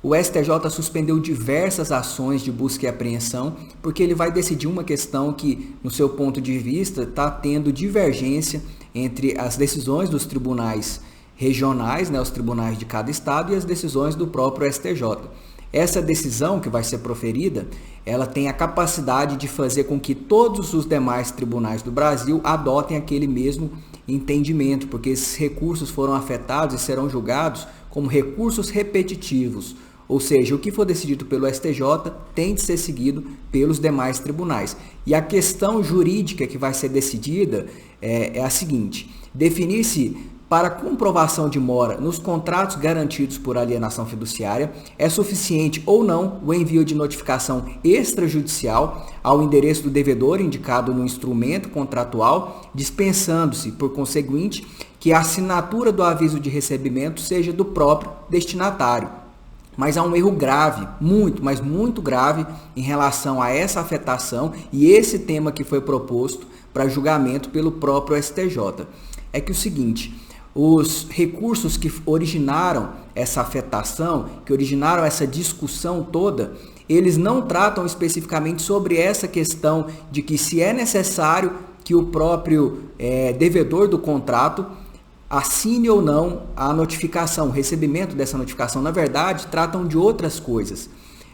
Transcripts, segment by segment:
o STJ suspendeu diversas ações de busca e apreensão, porque ele vai decidir uma questão que, no seu ponto de vista, está tendo divergência entre as decisões dos tribunais regionais, né, os tribunais de cada estado, e as decisões do próprio STJ. Essa decisão que vai ser proferida, ela tem a capacidade de fazer com que todos os demais tribunais do Brasil adotem aquele mesmo entendimento, porque esses recursos foram afetados e serão julgados como recursos repetitivos. Ou seja, o que for decidido pelo STJ tem de ser seguido pelos demais tribunais. E a questão jurídica que vai ser decidida é a seguinte: definir-se para comprovação de mora nos contratos garantidos por alienação fiduciária é suficiente ou não o envio de notificação extrajudicial ao endereço do devedor indicado no instrumento contratual, dispensando-se, por conseguinte, que a assinatura do aviso de recebimento seja do próprio destinatário. Mas há um erro grave, mas muito grave, em relação a essa afetação e esse tema que foi proposto para julgamento pelo próprio STJ. É que o seguinte: os recursos que originaram essa afetação, que originaram essa discussão toda, eles não tratam especificamente sobre essa questão de que se é necessário que o próprio devedor do contrato assine ou não a notificação, o recebimento dessa notificação. Na verdade, tratam de outras coisas.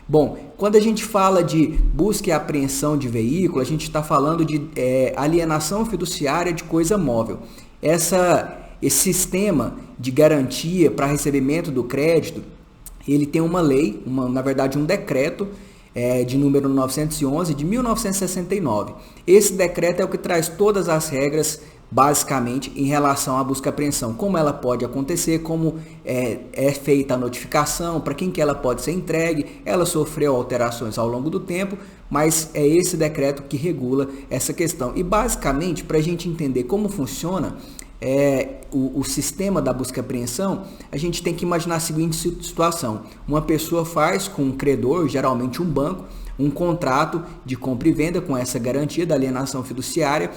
Bom, quando a gente fala de busca e apreensão de veículo, a gente está falando de alienação fiduciária de coisa móvel. Esse sistema de garantia para recebimento do crédito, ele tem uma lei, na verdade um decreto, de número 911 de 1969. Esse decreto é o que traz todas as regras, basicamente, em relação à busca e apreensão. Como ela pode acontecer, como é feita a notificação, para quem que ela pode ser entregue. Ela sofreu alterações ao longo do tempo, mas é esse decreto que regula essa questão. E basicamente, para a gente entender como funciona o sistema da busca e apreensão, a gente tem que imaginar a seguinte situação: uma pessoa faz com um credor, geralmente um banco, um contrato de compra e venda com essa garantia da alienação fiduciária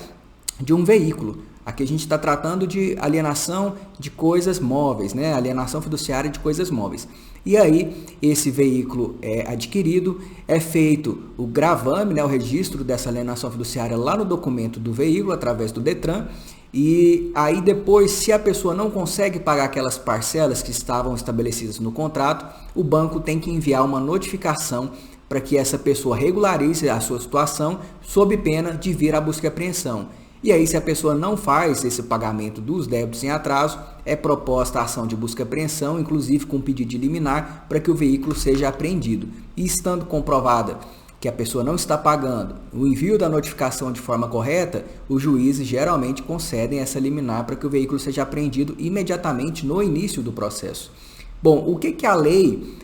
de um veículo. Aqui a gente está tratando de alienação de coisas móveis, né? Alienação fiduciária de coisas móveis. E aí, esse veículo é adquirido, é feito o gravame, né? O registro dessa alienação fiduciária lá no documento do veículo, através do Detran. E aí depois, se a pessoa não consegue pagar aquelas parcelas que estavam estabelecidas no contrato, o banco tem que enviar uma notificação para que essa pessoa regularize a sua situação, sob pena de vir à busca e apreensão. E aí, se a pessoa não faz esse pagamento dos débitos em atraso, é proposta a ação de busca e apreensão, inclusive com pedido de liminar, para que o veículo seja apreendido. E estando comprovada que a pessoa não está pagando o envio da notificação de forma correta, os juízes geralmente concedem essa liminar para que o veículo seja apreendido imediatamente no início do processo. Bom, o que a lei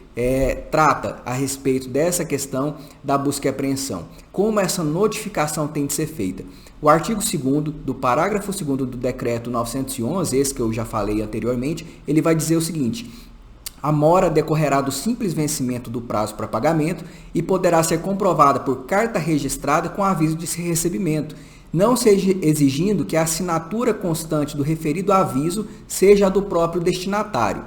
trata a respeito dessa questão da busca e apreensão? Como essa notificação tem de ser feita? O artigo 2º do parágrafo 2º do decreto 911, esse que eu já falei anteriormente, ele vai dizer o seguinte: a mora decorrerá do simples vencimento do prazo para pagamento e poderá ser comprovada por carta registrada com aviso de recebimento, não seja exigindo que a assinatura constante do referido aviso seja a do próprio destinatário.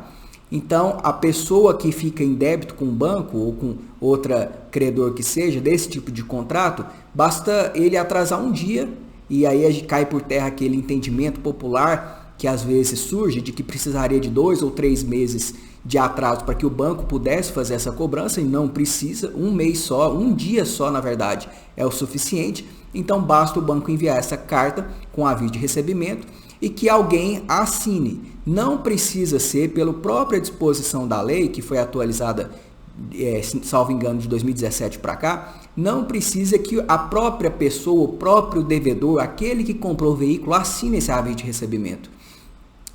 Então, a pessoa que fica em débito com um banco ou com outra credor que seja desse tipo de contrato, basta ele atrasar um dia e aí cai por terra aquele entendimento popular que às vezes surge de que precisaria de 2 ou 3 meses de atraso para que o banco pudesse fazer essa cobrança, e não precisa. Um mês só, um dia só, na verdade, é o suficiente. Então, basta o banco enviar essa carta com aviso de recebimento e que alguém assine. Não precisa ser, pela própria disposição da lei, que foi atualizada, salvo engano, de 2017 para cá, não precisa que a própria pessoa, o próprio devedor, aquele que comprou o veículo, assine esse aviso de recebimento.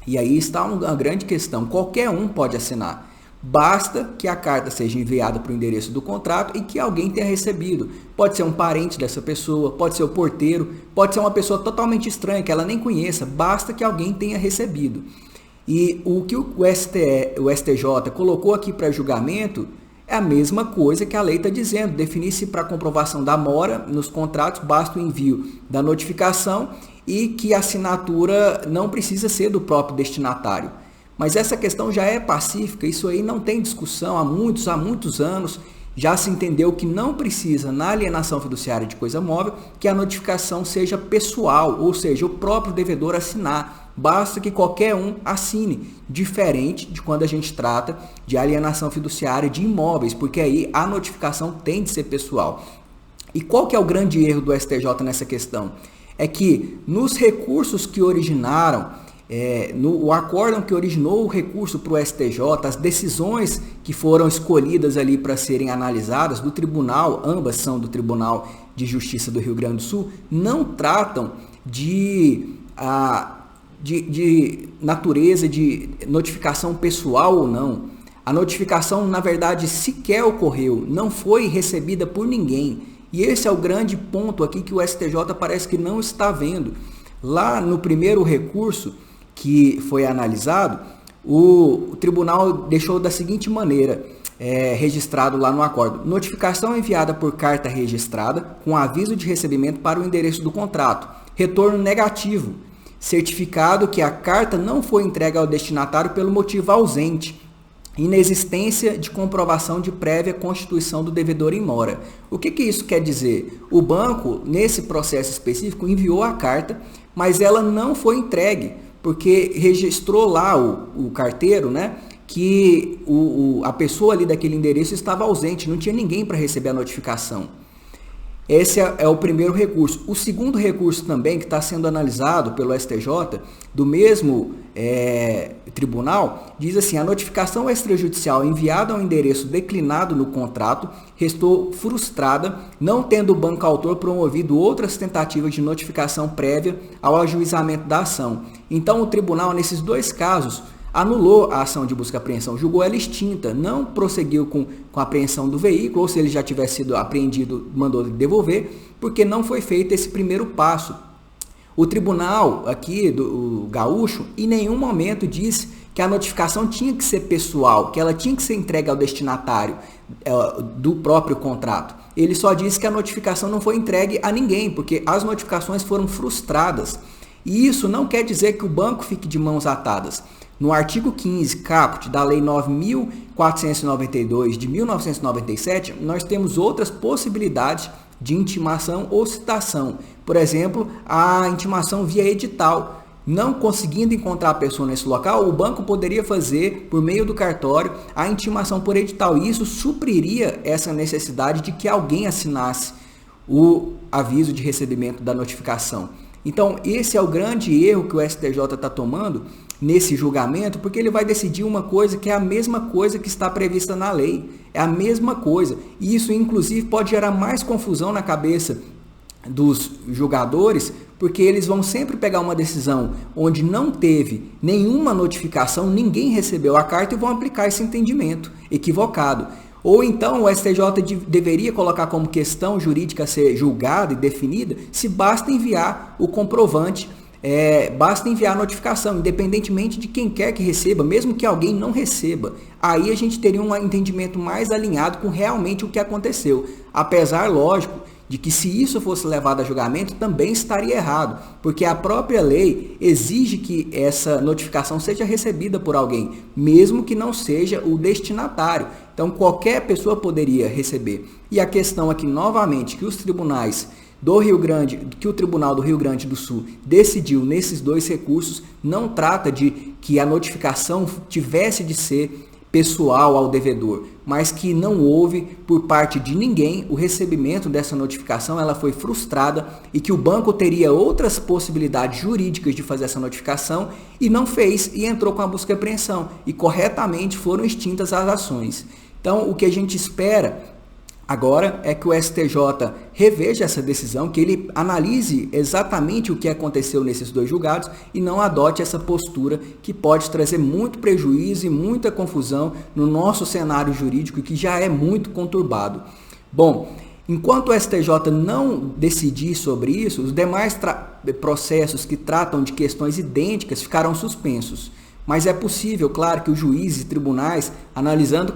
E aí está uma grande questão: qualquer um pode assinar. Basta que a carta seja enviada para o endereço do contrato e que alguém tenha recebido. Pode ser um parente dessa pessoa, pode ser o porteiro, pode ser uma pessoa totalmente estranha, que ela nem conheça, basta que alguém tenha recebido. E o que o STJ colocou aqui para julgamento é a mesma coisa que a lei está dizendo: definir-se para comprovação da mora nos contratos, basta o envio da notificação e que a assinatura não precisa ser do próprio destinatário. Mas essa questão já é pacífica, isso aí não tem discussão há muitos anos. Já se entendeu que não precisa, na alienação fiduciária de coisa móvel, que a notificação seja pessoal, ou seja, o próprio devedor assinar. Basta que qualquer um assine, diferente de quando a gente trata de alienação fiduciária de imóveis, porque aí a notificação tem de ser pessoal. E qual que é o grande erro do STJ nessa questão? É que nos recursos que originaram, o acórdão que originou o recurso para o STJ, as decisões que foram escolhidas ali para serem analisadas do tribunal, ambas são do Tribunal de Justiça do Rio Grande do Sul, não tratam de natureza de notificação pessoal ou não. A notificação, na verdade, sequer ocorreu, não foi recebida por ninguém. E esse é o grande ponto aqui que o STJ parece que não está vendo. Lá no primeiro recurso que foi analisado, o tribunal deixou da seguinte maneira, registrado lá no acórdão: notificação enviada por carta registrada com aviso de recebimento para o endereço do contrato, retorno negativo, certificado que a carta não foi entregue ao destinatário pelo motivo ausente, inexistência de comprovação de prévia constituição do devedor em mora. O que isso quer dizer? O banco, nesse processo específico, enviou a carta, mas ela não foi entregue, porque registrou lá o carteiro, né, que a pessoa ali daquele endereço estava ausente, não tinha ninguém para receber a notificação. Esse é o primeiro recurso. O segundo recurso também, que está sendo analisado pelo STJ, do mesmo tribunal, diz assim: a notificação extrajudicial enviada ao endereço declinado no contrato restou frustrada, não tendo o banco autor promovido outras tentativas de notificação prévia ao ajuizamento da ação. Então, o tribunal, nesses dois casos, anulou a ação de busca e apreensão, julgou ela extinta, não prosseguiu com a apreensão do veículo, ou se ele já tivesse sido apreendido, mandou devolver, porque não foi feito esse primeiro passo. O tribunal aqui, do gaúcho, em nenhum momento disse que a notificação tinha que ser pessoal, que ela tinha que ser entregue ao destinatário do próprio contrato. Ele só disse que a notificação não foi entregue a ninguém, porque as notificações foram frustradas. E isso não quer dizer que o banco fique de mãos atadas. No artigo 15, caput, da Lei 9.492 de 1997, nós temos outras possibilidades de intimação ou citação. Por exemplo, a intimação via edital. Não conseguindo encontrar a pessoa nesse local, o banco poderia fazer, por meio do cartório, a intimação por edital. E isso supriria essa necessidade de que alguém assinasse o aviso de recebimento da notificação. Então, esse é o grande erro que o STJ está tomando nesse julgamento, porque ele vai decidir uma coisa que é a mesma coisa que está prevista na lei. É a mesma coisa. E isso, inclusive, pode gerar mais confusão na cabeça dos julgadores, porque eles vão sempre pegar uma decisão onde não teve nenhuma notificação, ninguém recebeu a carta e vão aplicar esse entendimento equivocado. Ou então o STJ deveria colocar como questão jurídica a ser julgada e definida se basta enviar o comprovante, basta enviar a notificação, independentemente de quem quer que receba, mesmo que alguém não receba. Aí a gente teria um entendimento mais alinhado com realmente o que aconteceu. Apesar, lógico, de que se isso fosse levado a julgamento, também estaria errado, porque a própria lei exige que essa notificação seja recebida por alguém, mesmo que não seja o destinatário. Então, qualquer pessoa poderia receber. E a questão aqui, novamente, que os tribunais do Rio Grande, que o Tribunal do Rio Grande do Sul decidiu nesses dois recursos, não trata de que a notificação tivesse de ser pessoal ao devedor, mas que não houve por parte de ninguém o recebimento dessa notificação, ela foi frustrada e que o banco teria outras possibilidades jurídicas de fazer essa notificação e não fez e entrou com a busca e apreensão e corretamente foram extintas as ações. Então, o que a gente espera agora é que o STJ reveja essa decisão, que ele analise exatamente o que aconteceu nesses dois julgados e não adote essa postura que pode trazer muito prejuízo e muita confusão no nosso cenário jurídico, que já é muito conturbado. Bom, enquanto o STJ não decidir sobre isso, os demais processos que tratam de questões idênticas ficarão suspensos. Mas é possível, claro, que os juízes e tribunais, analisando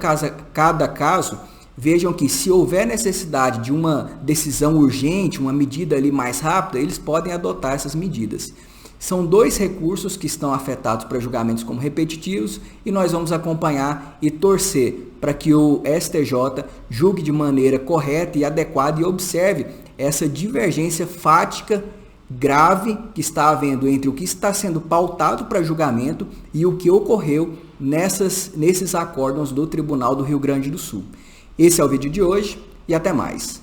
cada caso, vejam que se houver necessidade de uma decisão urgente, uma medida ali mais rápida, eles podem adotar essas medidas. São 2 recursos que estão afetados para julgamentos como repetitivos e nós vamos acompanhar e torcer para que o STJ julgue de maneira correta e adequada e observe essa divergência fática grave que está havendo entre o que está sendo pautado para julgamento e o que ocorreu nesses acórdãos do Tribunal do Rio Grande do Sul. Esse é o vídeo de hoje e até mais.